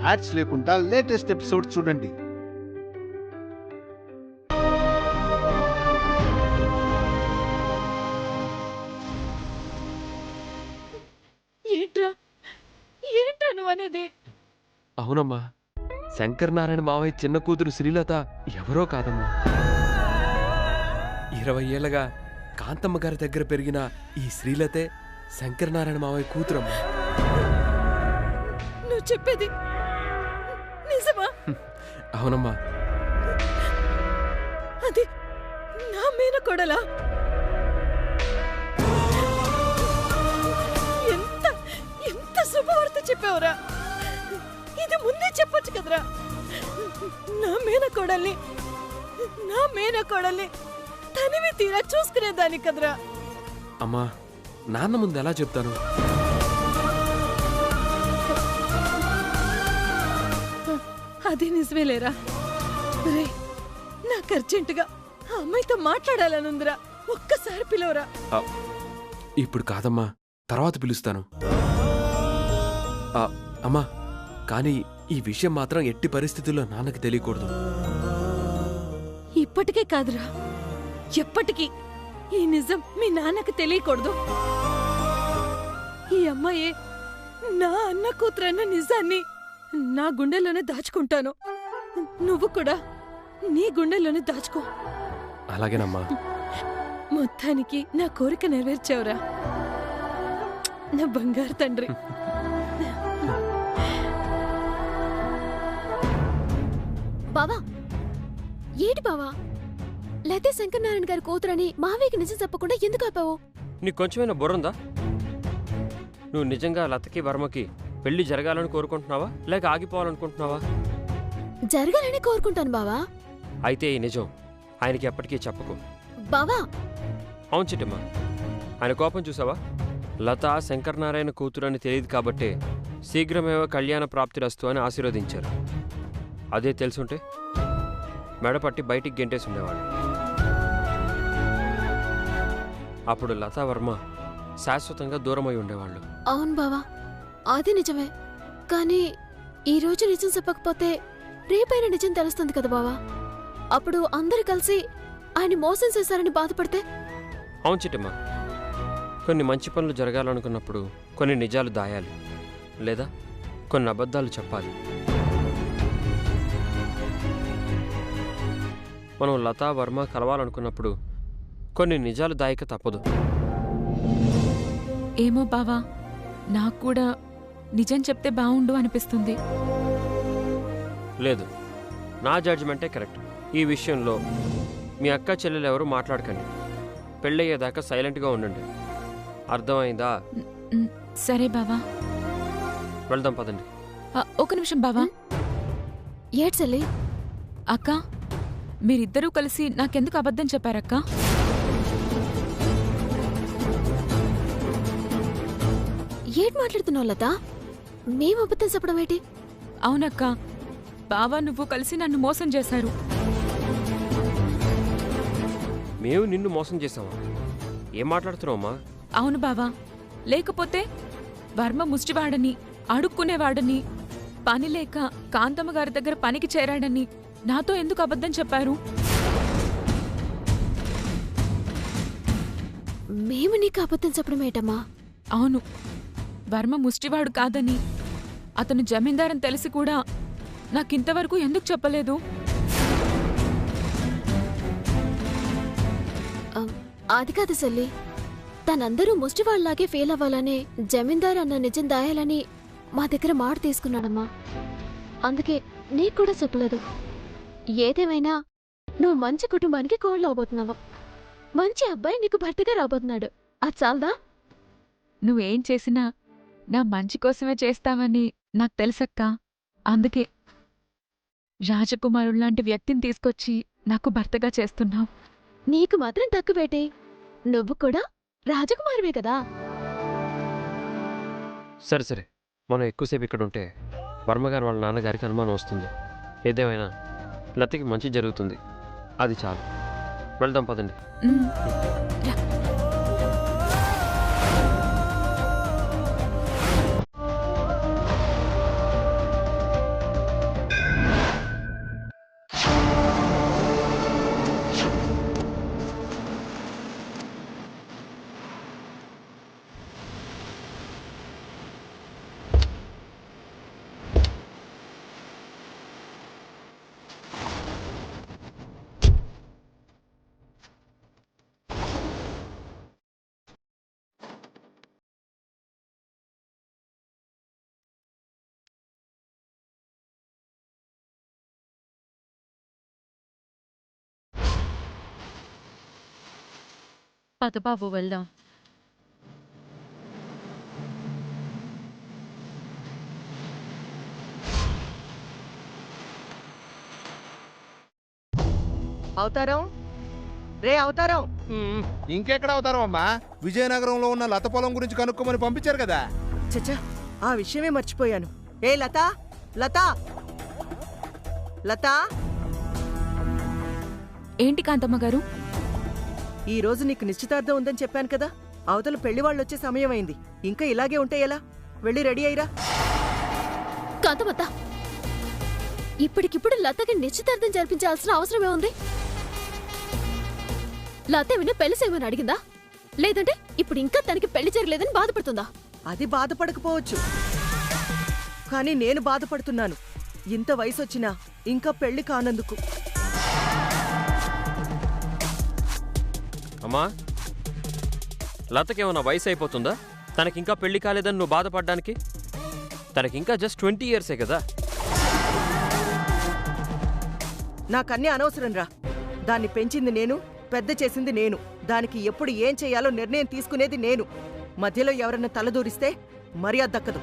Ads లేకుండా latest episode చూడండి. ఏంట్రా నువ్వు అనేది? అవునమ్మా, శంకర్ నారాయణ మావయ్య చిన్న కూతురు శ్రీలత ఎవరో కాదమ్మా. 20 ఏళ్లగా కాంతమ్మ గారి దగ్గర పెరిగిన ఈ శ్రీలతే శంకర్ నారాయణ మావయ్య కూతురమ్మా. నువ్వు చెప్పేది నిజమా? అవునమ్మా. అది నా మేనకోడలా? ఎంత శుభవార్త చెప్పావురా! ఇది ముందే చెప్పొచ్చు కదరా. నా మేనకోడల్ని తనివి తీరా చూసుకునేదాన్ని కదరా. అమ్మా, నాన్న ముందు ఎలా చెప్తాను? అది నిజమేలేరా. రే, నాకు అర్జెంటుగా ఆ అమ్మాయితో మాట్లాడాలనుందిరా. ఒక్కసారి పిలవరా. ఇప్పుడు కాదమ్మా, తర్వాత పిలుస్తాను. అమ్మా, కానీ ఈ విషయం మాత్రం ఎట్టి పరిస్థితుల్లో నాన్నకి తెలియకూడదు. ఇప్పటికే కాదురా, ఎప్పటికీ ఈ నిజం మీ నాన్నకి తెలియకూడదు. ఈ అమ్మాయే నా అన్న కూతురన్న నిజాన్ని నా గుండెల్లోనే దాచుకుంటాను. నువ్వు కూడా నీ గుండెల్లోనే దాచుకో. అలాగేనమ్మా. మొత్తానికి నా కోరిక నెరవేర్చావురా, నా బంగారు తండ్రి. బావా, ఏటి బావా? లతే శంకర్ నారాయణ గారి కూతురని మావయ్యకి నిజం చెప్పకుండా ఎందుకు ఆపావు? నీకు కొంచెమైనా బుర్రుందా? నువ్వు నిజంగా లతకి వర్మకి పెళ్లి జరగాలని కోరుకుంటున్నావా లేక ఆగిపోవాలనుకుంటున్నావా? జరగాలని కోరుకుంటాను బావా. అయితే ఈ నిజం ఆయనకి ఎప్పటికీ చెప్పకు. బావా! అవును చిట్టమ్మా, ఆయన కోపం చూసావా? లత శంకర్ నారాయణ కూతురని తెలియదు కాబట్టే శీఘ్రమేవ కళ్యాణ ప్రాప్తిరస్తు అని ఆశీర్వదించారు. అదే తెలుసుంటే మెడపట్టి బయటికి గెంటేసి ఉండేవాడు. అప్పుడు లతా వర్మ శాశ్వతంగా దూరమై ఉండేవాళ్ళు. అవును బావా, అది నిజమే. కానీ ఈ రోజు నిజం చెప్పకపోతే రేపైన నిజం తెలుస్తుంది కదా బావా. అప్పుడు అందరు కలిసి ఆయన మోసం చేశారని బాధపడితే? అవును చిట్టమ్మా, కొన్ని మంచి పనులు జరగాలనుకున్నప్పుడు కొన్ని నిజాలు దాయాలి, లేదా కొన్ని అబద్ధాలు చెప్పాలి. మనం లతా వర్మ కలవాలనుకున్నప్పుడు కొన్ని నిజాలు దాయక తప్పదు. ఏమో బావా, నాకు కూడా నిజం చెప్తే బావుండు అనిపిస్తుంది. లేదు, నా జడ్జిమెంటే కరెక్ట్. ఈ విషయంలో మీ అక్క చెల్లెలు ఎవరు మాట్లాడకండి. పెళ్ళయ్యేదాకా సైలెంట్గా ఉండండి. అర్థమైందా? సరే బావా, వెళ్దాం పదండి. ఒక నిమిషం బావా. ఏడ్చల్లి. అక్క, మీరిద్దరూ కలిసి నాకెందుకు అబద్ధం చెప్పారక్క? ఏం మాట్లాడుతున్నావు లత? మేము అబద్ధం చెప్పడం ఏంటి? అవునక్క, బావా నువ్వు కలిసి నన్ను మోసం చేశారు. మేము నిన్ను మోసం చేసామా? ఏం మాట్లాడుతున్నావమ్మా? అవును బావా, లేకపోతే వర్మ ముష్టివాడని, అడుక్కునేవాడని, పని లేక కాంతమ్మ గారి దగ్గర పనికి చేరాడని నాతో ఎందుకు అబద్ధం చెప్పారు? మేము నీకు అబద్ధం చెప్పడం ఏంటమ్మా? అవును, వర్మ ముష్టివాడు కాదని, అతను జమీందారని తెలిసి కూడా నాకింతవరకు ఎందుకు చెప్పలేదు? అది కాదు సల్లి, తనందరూ ముష్టివాళ్లాగే ఫెయిల్ అవ్వాలని జమీందార్ అన్న నిజం దాయాలని మా దగ్గర మాట తీసుకున్నాడమ్మా. అందుకే నీకు కూడా చెప్పలేదు. ఏదేమైనా నువ్వు మంచి కుటుంబానికి కోళ్ళు అవబోతున్నావు. మంచి అబ్బాయి నీకు భర్తగా రాబోతున్నాడు. అది చాలదా? నువ్వేం చేసినా నా మంచి కోసమే చేస్తావని నాకు తెలుసక్క. అందుకే రాజకుమారుల్లాంటి వ్యక్తిని తీసుకొచ్చి నాకు భర్తగా చేస్తున్నావు. నీకు మాత్రం తక్కువేటే, నువ్వు కూడా రాజకుమారివే కదా. సరే సరే, మనం ఎక్కువసేపు ఇక్కడ ఉంటే వర్మగారు వాళ్ళ నాన్నగారికి అనుమానం వస్తుంది. ఏదేమైనా లతకి మంచి జరుగుతుంది, అది చాలు. వెళ్దాం పదండి. పద బాబు వెళ్దాం. అవతారం రే అవతారం, ఇంకెక్కడ అవుతారో అమ్మా, విజయనగరంలో ఉన్న లత పొలం గురించి కనుక్కోమని పంపించారు కదా. చచ్చా ఆ విషయమే మర్చిపోయాను. ఏ లత, లత, లత, ఏంటి కాంతమ్మ గారు? ఈ రోజు నీకు నిశ్చితార్థం ఉందని చెప్పాను కదా. అవతల పెళ్లి వాళ్ళు వచ్చే సమయం అయింది. ఇంకా ఇలాగే ఉంటే ఎలా? వెళ్ళి రెడీ అయ్యిరా. కాంతమత్త, ఇప్పటికిప్పుడు లతకి నిశ్చితార్థం జరిపించాల్సిన అవసరమే ఉంది. లత విన్న పెళ్లి చేయమని అడిగిందా, లేదంటే ఇప్పుడు ఇంకా తనకి పెళ్లి జరగలేదని బాధపడుతుందా? అది బాధపడకపోవచ్చు, కానీ నేను బాధపడుతున్నాను. ఇంత వయసు వచ్చినా ఇంకా పెళ్లి కానందుకు. అమ్మా, లతకేమన్నా వయసు అయిపోతుందా? తనకింకా పెళ్లి కాలేదని నువ్వు బాధపడ్డానికి? తనకింకా జస్ట్ 20 yearsే కదా. నాకన్నీ అనవసరం రా. దాన్ని పెంచింది నేను, పెద్ద చేసింది నేను. దానికి ఎప్పుడు ఏం చేయాలో నిర్ణయం తీసుకునేది నేను. మధ్యలో ఎవరన్నా తలదూరిస్తే మర్యాద దక్కదు.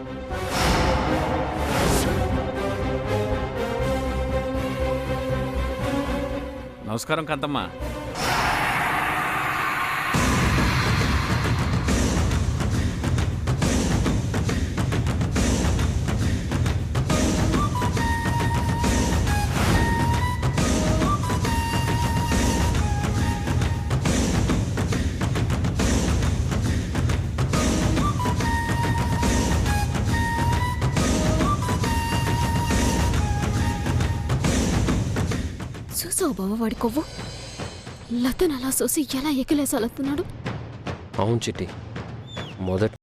నమస్కారం కాంతమ్మ. చూసావు బావ వాడి కొవ్వు? లతను అలా చూసి ఎలా ఎకిలేసాలతున్నాడు. అవును చిట్టి, మొదట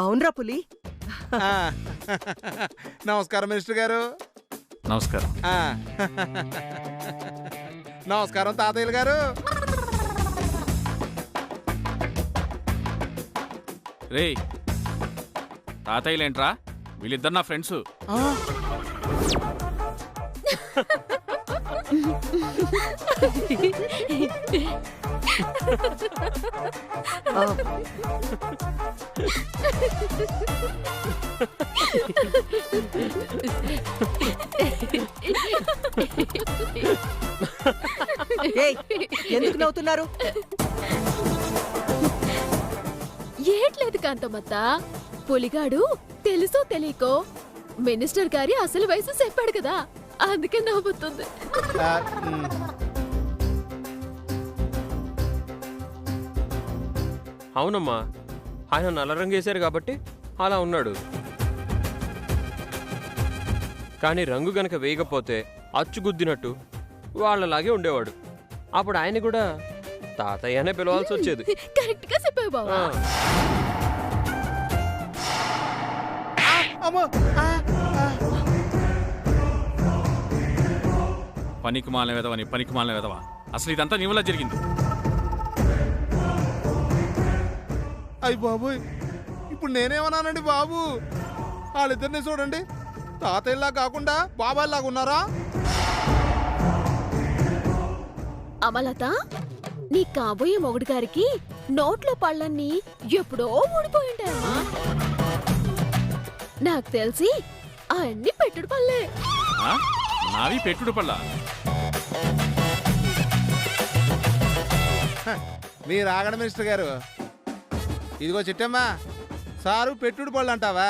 అవునరా పులి. నమస్కారం మినిస్టర్ గారు. నమస్కారం. నమస్కారం తాతయ్యలు గారు. రేయ్, తాతయ్యలేంట్రా? వీళ్ళిద్దరు నా ఫ్రెండ్స్. ఏయ్, ఎందుకు నవ్వుతున్నారు? ఏట్లేదు కాంతమత్త, పులిగాడు తెలుసో తెలియకో మినిస్టర్ గారి అసలు వయసు చెప్పాడు కదా, అందుకే నవ్వుతుంది. అవునమ్మా, ఆయన నల్ల రంగు వేశారు కాబట్టి అలా ఉన్నాడు. కానీ రంగు గనక వేయకపోతే అచ్చుగుద్దినట్టు వాళ్ళలాగే ఉండేవాడు. అప్పుడు ఆయన కూడా తాతయ్యనే పిలవాల్సి వచ్చేది. కరెక్ట్ గా చెప్పావు బావా. పనికి మాలిన వెదవని, పనికి మాలిన వెదవా. అసలు ఇదంతా నీ వల్ల జరిగింది. అయ్యి బాబోయ్, ఇప్పుడు నేనేమన్నానండి బాబు? వాళ్ళిద్దరిని చూడండి, తాతయ్యలా కాకుండా బాబాయ్లాగా ఉన్నారా? అమలత, నీ కాబోయే మొగుడు గారికి నోట్లో పళ్ళన్నీ ఎప్పుడో ఊడిపోయింటాయమ్మా. నాకు తెలిసి అన్ని పెట్టుడు పళ్ళే. ఆ? నావి పెట్టుడు పళ్ళ. మీరు ఆగండి మినిస్టర్ గారు. ఇదిగో చిట్టమ్మా, సారు పెట్టుడు పళ్ళు అంటావా?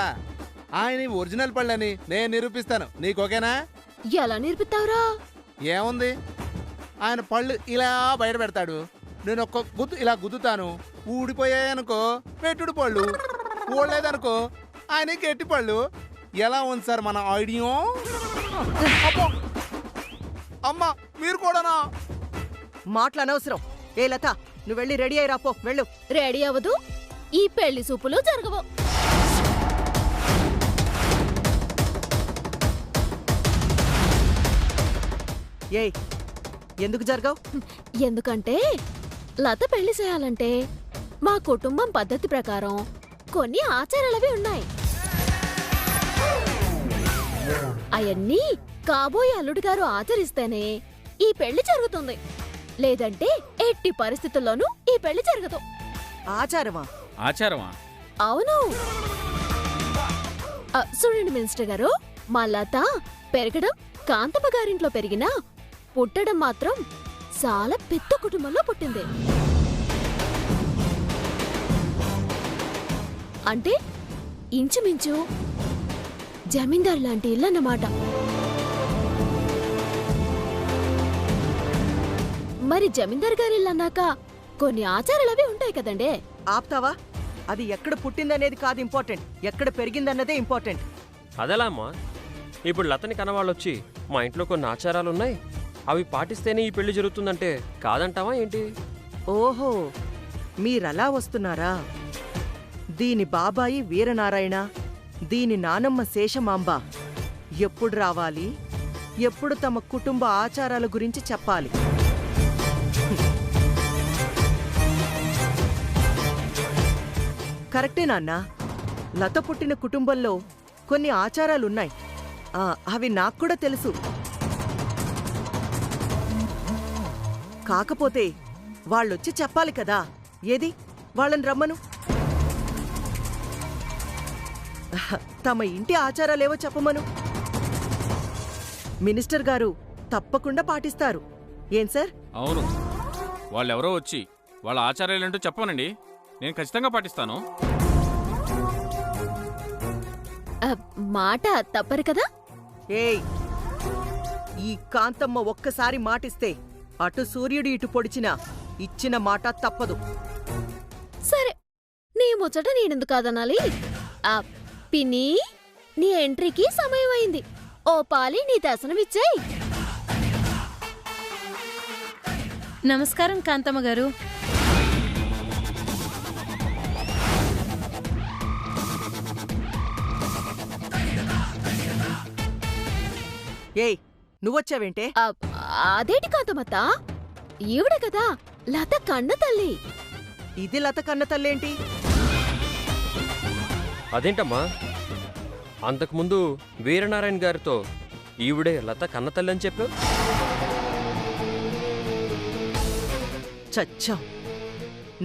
ఆయన ఒరిజినల్ పళ్ళని నేను నిరూపిస్తాను. నీకు ఓకేనా? ఎలా నేర్పిస్తావురా? ఏముంది, ఆయన పళ్ళు ఇలా బయట పెడతాడు, నేను ఒక్క గుద్దు ఇలా గుద్దుతాను. ఊడిపోయాయనుకో పెట్టుడు పళ్ళు, ఊడలేదనుకో ఆయన గట్టి పళ్ళు. ఎలా ఉంది సార్ మన ఐడియా? అమ్మా, మీరు కూడానా? మాటలు అనవసరం. ఏ లత, నువ్వు వెళ్ళి రెడీ అయి రాపో, వెళ్ళు. రెడీ అవ్వదు, ఈ పెళ్లి సూపులు జరగవు. ఏయ్, ఎందుకు జరగవు? ఎందుకంటే లత పెళ్లి చేయాలంటే మా కుటుంబం పద్ధతి ప్రకారం కొన్ని ఆచారాలవి ఉన్నాయి. అవన్నీ కాబోయే అల్లుడు గారు ఆచరిస్తేనే ఈ పెళ్లి జరుగుతుంది. లేదంటే ఎట్టి పరిస్థితుల్లోనూ ఈ పెళ్లి జరగదు. ఆచారమా? ఆచారమా? అవును. చూడండి మినిస్టర్ గారు, మా లత పెరగడం కాంతమ్మ గారింట్లో పెరిగినా పుట్టడం మాత్రం చాలా పెద్ద కుటుంబంలో పుట్టింది. అంటే ఇంచుమించు జమీందార్ లాంటి ఇల్లు అన్నమాట. మరి జమీందార్ గారి ఇల్లు అన్నాక కొన్ని ఆచారాలవి ఉంటాయి కదండే. ఆప్తావా? అది ఎక్కడ పుట్టిందనేది కాదు ఇంపార్టెంట్, ఎక్కడ పెరిగిందన్నదే ఇంపార్టెంట్. అదెలా అమ్మా? ఇప్పుడు లతని కనవాళ్ళొచ్చి మా ఇంట్లో కొన్ని ఆచారాలున్నాయి, అవి పాటిస్తేనే ఈ పెళ్లి జరుగుతుందంటే కాదంటావా ఏంటి? ఓహో, మీరలా వస్తున్నారా? దీని బాబాయి వీరనారాయణ, దీని నానమ్మ శేషమాంబ ఎప్పుడు రావాలి, ఎప్పుడు తమ కుటుంబ ఆచారాల గురించి చెప్పాలి. కరెక్టే నాన్నా, లత పుట్టిన కుటుంబంలో కొన్ని ఆచారాలున్నాయి. అవి నాకు కూడా తెలుసు. కాకపోతే వాళ్ళొచ్చి చెప్పాలి కదా. ఏది, వాళ్ళని రమ్మను. తమ ఇంటి ఆచారాలేవో చెప్పమను. మినిస్టర్ గారు తప్పకుండా పాటిస్తారు. ఏం సార్? అవును, వాళ్ళెవరో వచ్చి వాళ్ళ ఆచారాలేంటో చెప్పమనండి, నేను ఖచ్చితంగా పాటిస్తాను. మాట తప్పరు కదా. ఏయ్, ఈ కాంతమ్మ ఒక్కసారి మాటిస్తే అటు సూర్యుడు ఇటు పొడిచినా ఇచ్చిన మాట తప్పదు. సరే, నీ ముచ్చట నేనెందుకు కాదనాలి. పిన్ని, నీ ఎంట్రీకి సమయం అయింది. ఓ పాలి నీ దర్శనమిచ్చేయ్. నమస్కారం కాంతమ్మ గారు. ఏయ్, నువ్వొచ్చావేంటే? అదేంటి కాంతమ్మత్త, ఈవిడ కదా లత కన్న తల్లి. ఇది లత కన్న తల్లేంటి? అదేంటమ్మా, అంతకుముందు వీరనారాయణ గారితో ఈవిడే లత కన్నతల్లి అని చెప్పావు. చచ్చా,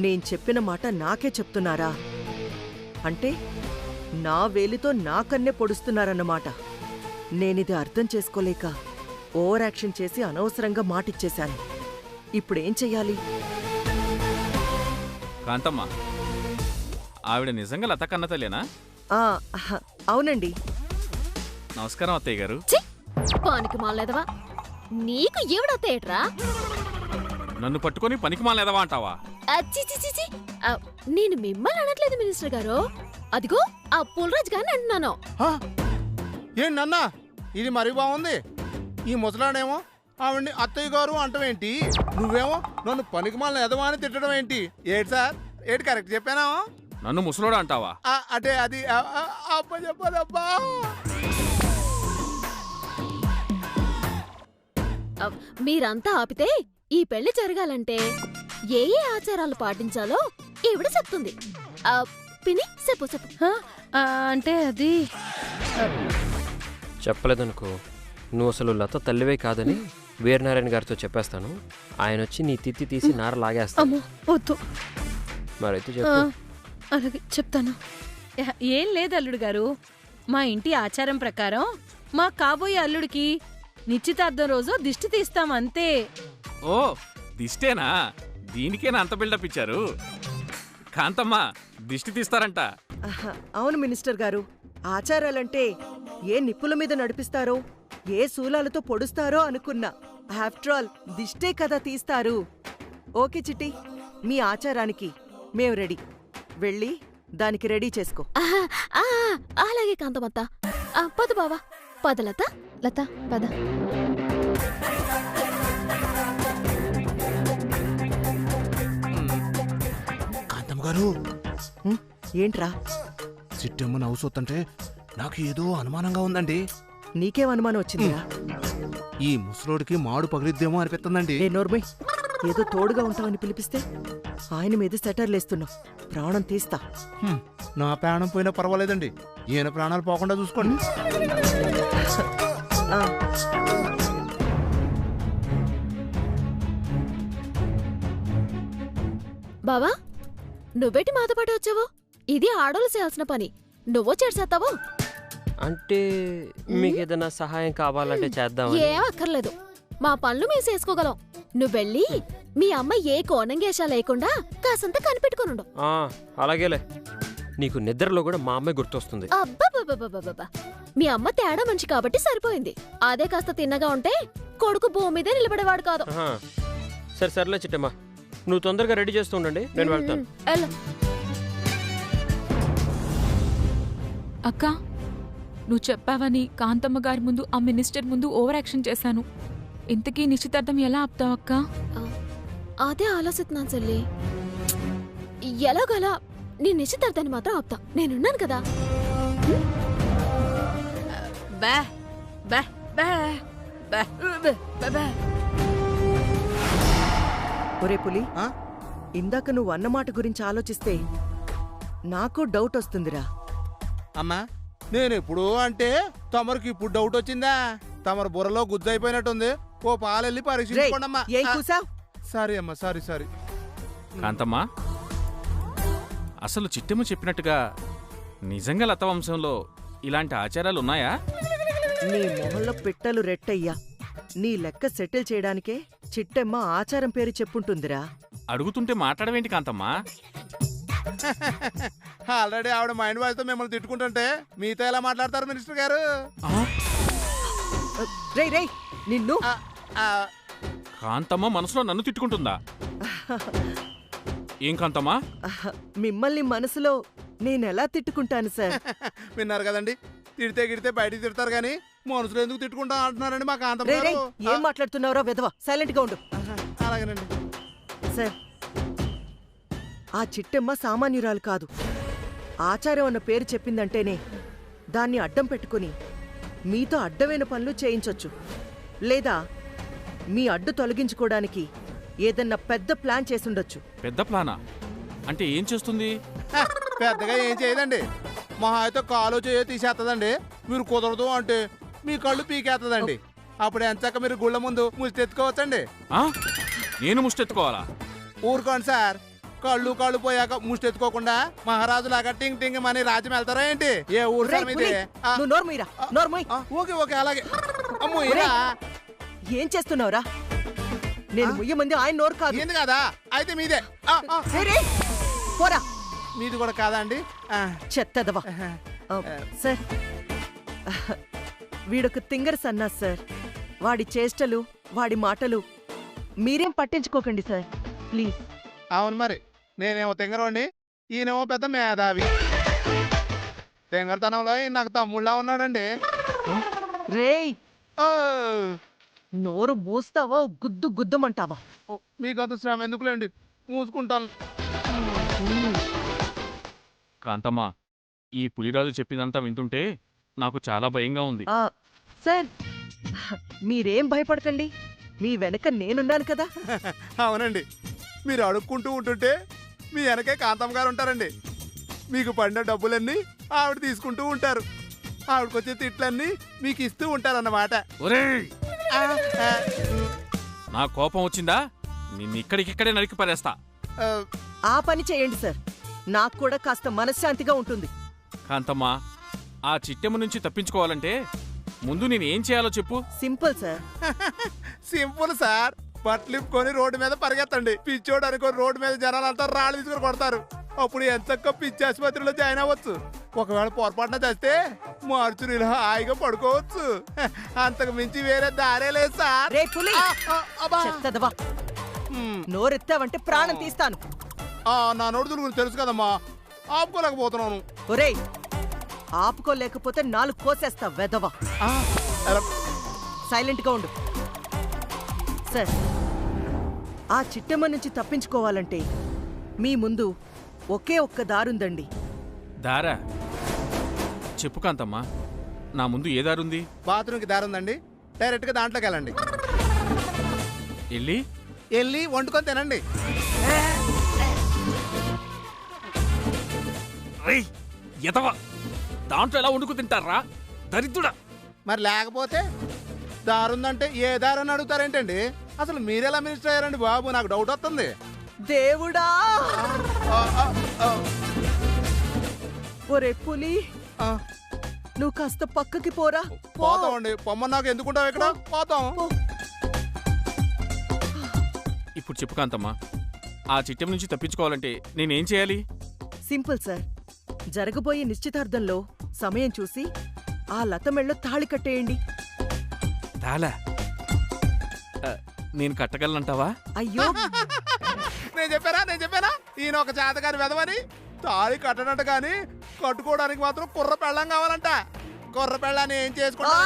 నేను చెప్పిన మాట నాకే చెప్తున్నారా? అంటే నా వేలితో నా కన్నే పొడుస్తున్నారన్నమాట. నేనిది అర్థం చేసుకోలేక ఓవర్ యాక్షన్ చేసి అనవసరంగా మాటిచ్చేశాను. ఇప్పుడేం చెయ్యాలి? కాంతమ్మ, ఆవిడ నిజంగా లత కన్నతల్లేనా? అవునండి. నమస్కారం అత్తయ్య గారు. పానికి మాలేదవా, నీకు ఏవిడతేట్రా? నన్ను పట్టుకొని పనికి మాలేదవా అంటావా? అచ్చిచిచిచి, నేను మిమ్మల్ని అనట్లేదు మినిస్టర్ గారు, అదిగో ఆ పుల్రాజ్ గారిని అంటున్నాను. ఏంటన్నా, ఇది మరీ బాగుంది. ఈ ముసలాడేమో ఆవిడ్ని అత్తయ్య గారు అంటవేంటి, నువ్వేమో నన్ను పనికిమాలిన ఎదవా అని తిట్టడం ఏంటి? ఏటి సార్, ఏటి కరెక్ట్ చెప్పానా? నన్ను ముసలోడా అంటావా? అంటే అది అబ్బ చెప్పదబ్బా. మీరంతా ఆపితే ఈ పెళ్లి జరగాలంటే ఏ ఏ ఆచారాలు పాటించాలో ఈవిడ చెప్తుంది. పిని చెప్పు చెప్పు. అంటే అది చెప్పలేదనుకో, నువ్వు అసలు లత తల్లివే కాదని వీరనారాయణ గారితో చెప్పేస్తాను. ఆయన వచ్చి నీ తిత్తి తీసి నార లాగేస్తాను. వద్దు. మరైతే చెప్పు. అలాగే చెప్తాను. ఏం లేదు అల్లుడు గారు, మా ఇంటి ఆచారం ప్రకారం మా కాబోయే అల్లుడికి నిశ్చితార్థం రోజు దిష్టి తీస్తాం అంతే. ఓ, దిష్టేనా? దీనికేనా అంత బిల్డప్ ఇచ్చారు? కాంతమ్మ, దిష్టి తీస్తారంట. అవును మినిస్టర్ గారు, ఆచారాలంటే ఏ నిప్పుల మీద నడిపిస్తారో, ఏ శూలాలతో పొడుస్తారో అనుకున్నా. ఆఫ్టర్ ఆల్ దిష్టే కదా తీస్తారు. ఓకే చిట్టి, మీ ఆచారానికి మేం రెడీ. వెళ్ళి దానికి రెడీ చేసుకో. అలాగే కాంతమత్త. పద బావా, పద లత. లత పద. అమ్మగారు హ్మ్? ఏంట్రా చిట్టమ్మ నవ్వు చూస్తుంటే నాకు ఏదో అనుమానంగా ఉందండి. నీకేం అనుమానం వచ్చిందిరా? ఈ ముసలోడికి మాడు పగిలిద్దేమో అనిపిస్తుందండి. ఏ నోర్మయ్, ఏదో తోడుగా ఉంటావని పిలిపిస్తే ఆయన మీద సెటర్లేస్తున్నావు. ప్రాణం తీస్తా. నా ప్రాణం పోయినా పర్వాలేదండి, ఈయన ప్రాణాలు పోకుండా చూసుకోండి. ఆ, బావా నువ్వేటి మాతో పాటు వచ్చావు? ఇది ఆడోళ్ళు చేయాల్సిన పని, నువ్వు చేసేస్తావు. అంటే మీకు ఏదైనా సహాయం కావాలంటే చేద్దాం. ఏం అక్కర్లేదు, మా పనులు మేము చేసుకోగలం. నువ్వెళ్ళి మీ అమ్మ ఏ కోణంగేషా లేకుండా కాసంత కనిపెట్టుకునుండు. అలాగేలే. నీకు నిద్రలో కూడా మా అమ్మాయి గుర్తొస్తుంది. అబ్బబ్బబ్బబ్బబ్బబ్బా, మీ అమ్మ తేడా మనిషి కాబట్టి సరిపోయింది. అదే కాస్త తిన్నగా ఉంటే కొడుకు భూమి మీదే నిలబడేవాడు కాదు. ఆహా. సరే సర్లే చిట్టమ్మా, నువ్వు తొందరగా రెడీ చేస్తూ ఉండండి, నేను వెళ్తాను. వెళ్ళు. అక్క, నువ్వు చెప్పావని కాంతమ్మ గారి ముందు ఆ మినిస్టర్ ముందు ఓవర్ యాక్షన్ చేశాను. ఇంతకీ నిశ్చితార్థం ఎలా ఆపుతావు అక్క? అదే ఆలోచిస్తున్నాను చెల్లి. ఎలాగలా నీ నిశ్చితార్థాన్ని మాత్రం ఆపుతా, నేనున్నాను కదా. బా బా బా బా బా బా. ఒరే పులి, ఆ? ఇందాక నువ్వు అన్నమాట గురించి ఆలోచిస్తే నాకు డౌట్ వస్తుందిరా. అమ్మా నేను ఎప్పుడు అంటే తమరికి ఇప్పుడు డౌట్ వచ్చిందా? తమరు బుర్రలో గుజ్జైపోయినట్టుంది. ఓ పాలెళ్ళి రేయ్, పరీక్షించుకోండి అమ్మా. ఏం కూసావ్? సారీ అమ్మా, సారీ సారీ. కాంతమ్మా, అసలు చిట్టమ్మ చెప్పినట్టుగా నిజంగా లత వంశంలో ఇలాంటి ఆచారాలు ఉన్నాయా? నీ మొహంలో పిట్టలు రెట్టయ్యా. నీ లెక్క సెటిల్ చేయడానికే చిట్టమ్మ ఆచారం పేరు చెప్పుంటుందిరా. అడుగుతుంటే మాట్లాడవేంటి కాంతమ్మా? ఆల్రెడీ ఆవిడ మైండ్ వాయిస్ తో మిమ్మల్ని తిట్టుకుంటుంటే మీతో ఎలా మాట్లాడతారు మినిస్టర్ గారు? రేయ్ రేయ్, నిన్ను ఆ, ఆ, కాంతమ్మ మనసులో నన్ను తిట్టుకుంటుందా? ఏం కాంతమ్మా? మిమ్మల్ని మనసులో నేనెలా తిట్టుకుంటాను సార్? విన్నారు కదండి, తిడితే గిడితే బయటికి తిడతారు కానీ మనుషులు ఎందుకు తిట్టుకుంటా అంటున్నారండి మా కాంతం రేయ్ రేయ్, గారు. ఏం మాట్లాడుతున్నావురా వెధవ? సైలెంట్ గా ఉండు. అలాగేనండి. సార్, ఆ చిట్టమ్మ సామాన్యురాలు కాదు. ఆచారం అన్న పేరు చెప్పిందంటేనే దాన్ని అడ్డం పెట్టుకుని మీతో అడ్డమైన పనులు చేయించొచ్చు, లేదా మీ అడ్డు తొలగించుకోవడానికి ఏదన్నా పెద్ద ప్లాన్ చేసుండొచ్చు. పెద్ద ప్లానా? అంటే ఏం చేస్తుంది? హ, పెద్దగా ఏం చేయదండి. మహా అయితే కాలు చేయో తీసేస్తుందండి. మీరు కుదరదు అంటే మీ కళ్ళు పీకేస్తుందండి. అప్పుడు ఎంచాక మీరు గుళ్ళ ముందు ముష్టెత్తుకోవచ్చండి. ఆ? నేను ముష్టెత్తుకోవాలా? ఊరుకోండి సార్, కళ్ళు పోయాక ముష్టెత్తుకోకుండా మహారాజులాగా టింగ్ టింగ్ మని రాజ్యం వెళ్తారా ఏంటి? ఏ ఊరు రేయ్ సార్ మీది? పులి, ఆ, నువ్వు నోర్మయ్యరా, నోర్మయ్. ఆ, ఓకే ఓకే అలాగే. అమ్మో ఇలా ఏం చేస్తున్నావురా? నేను ముయ్యమంది ఆయన నోరు కాదు. ఏంది కదా, అయితే మీదే. ఆ, ఆ, రేయ్ రేయ్, పోరా. మీది కూడా కాదా అండి? ఆ, చెత్తదవా. సార్, వీడొక తింగర సన్నా సార్. వాడి చేష్టలు, వాడి మాటలు మీరేం పట్టించుకోకండి సార్, ప్లీజ్. అవును మరి, నేనేమో తింగరోండి, ఈయనేమో పెద్ద మేధావి. తింగరతనంలో ఈయన నాకు తమ్ముళ్ళ ఉన్నాడండి. రేయ్, ఓ, నోరు మూస్తావా గుద్దు గుద్దమంటావా? ఓ, మీకంత శ్రమ ఎందుకులేండి, మూసుకుంటాను. కాంతమ్మా, ఈ పులిరాజు చెప్పిందంతా వింటుంటే నాకు చాలా భయంగా ఉంది. సార్, మీరేం భయపడకండి, మీ వెనక నేనున్నాను కదా. అవునండి, మీరు అడుక్కుంటూ ఉంటుంటే మీ వెనకే కాంతమ్మ గారు ఉంటారండి. మీకు పడిన డబ్బులన్నీ ఆవిడ తీసుకుంటూ ఉంటారు. ఆవిడకొచ్చే తిట్లన్నీ మీకు ఇస్తూ ఉంటారన్నమాట. ఒరేయ్, ఆ, ఆ, నా కోపం వచ్చిందా నిన్నిక్కడికిక్కడే నరికి పడేస్తా. ఆ, ఆ పని చేయండి సార్, నాకు కూడా కాస్త మనశ్శాంతిగా ఉంటుంది. కాంతమ్మా, ఆ చిట్టెమ్మ నుంచి తప్పించుకోవాలంటే ముందు నేను ఏం చేయాలో చెప్పు. Simple sir. సింపుల్ సార్, బట్టలిప్పుకొని రోడ్డు మీద పరిగెత్తండి. పిచ్చోడు అనుకోని రోడ్డు మీద జనాలంతా రాళ్ళు తీసుకొని కొడతారు. అప్పుడు ఎంతక్క పిచ్చి ఆసుపత్రిలో జాయిన్ అవ్వచ్చు. ఒకవేళ పొరపాటున చేస్తే మార్చుని ఇలా హాయిగా పడుకోవచ్చు. అంతకు మించి వేరే దారే లేదు సార్. రే పులి, ఆ, ఆ, అబ్బా. చెత్తదవా, హ్మ్. నోరెత్తావంటే ప్రాణం తీస్తాను. ఆ, నా నోడుదుల గురించి తెలుసు కదమ్మా, ఆపుకోలేకపోతున్నాను. ఒరేయ్, ఆపుకోలేకపోతే నాలుగు కోసేస్తా వెధవా. ఆ, ఎలా? సైలెంట్గా ఉండు. సార్, ఆ చిట్టమ్మ నుంచి తప్పించుకోవాలంటే మీ ముందు ఒకే ఒక్క దారుందండి. దారా చెప్పు కాంతమ్మా, నా ముందు ఏ దారుంది? బాత్రూమ్కి దారి ఉందండి, డైరెక్ట్గా దాంట్లోకి వెళ్ళండి. వెళ్ళి వండుకొని తినండి. ఎదవా, దాంట్లో ఎలా వండుకు తింటారా దరిద్రుడా? మరి లేకపోతే దారుందంటే ఏ దారని అడుగుతారేంటండి? అసలు మీరెలా మినిస్టర్ అయ్యారండి బాబు? నాకు డౌట్ వస్తుంది. దేవుడా! ఆ, ఆ, ఆ, ఒరే పులి, ఆ. నువ్వు కాస్త పక్కకి పోరా. పోతామండి. పొమ్మని నాకు ఎందుకుంటావు ఇక్కడ? పోతాం. ఇప్పుడు చెప్పు కాంతమ్మా, ఆ చిట్టం నుంచి తప్పించుకోవాలంటే నేనేం చేయాలి? Simple sir. జరగబోయే నిశ్చితార్థంలో సమయం చూసి ఆ లత మెళ్ళో తాళి కట్టేయండి. తాళా? నేను కట్టగలనంటావా? అయ్యో, నేను చెప్పానా ఈయన ఒక చేతగాని వెదవని? తాళి కట్టడంట కానీ కట్టుకోవడానికి మాత్రం కుర్ర పెళ్ళం కావాలంట. కుర్ర పెళ్ళాన్ని ఏం చేసుకుంటా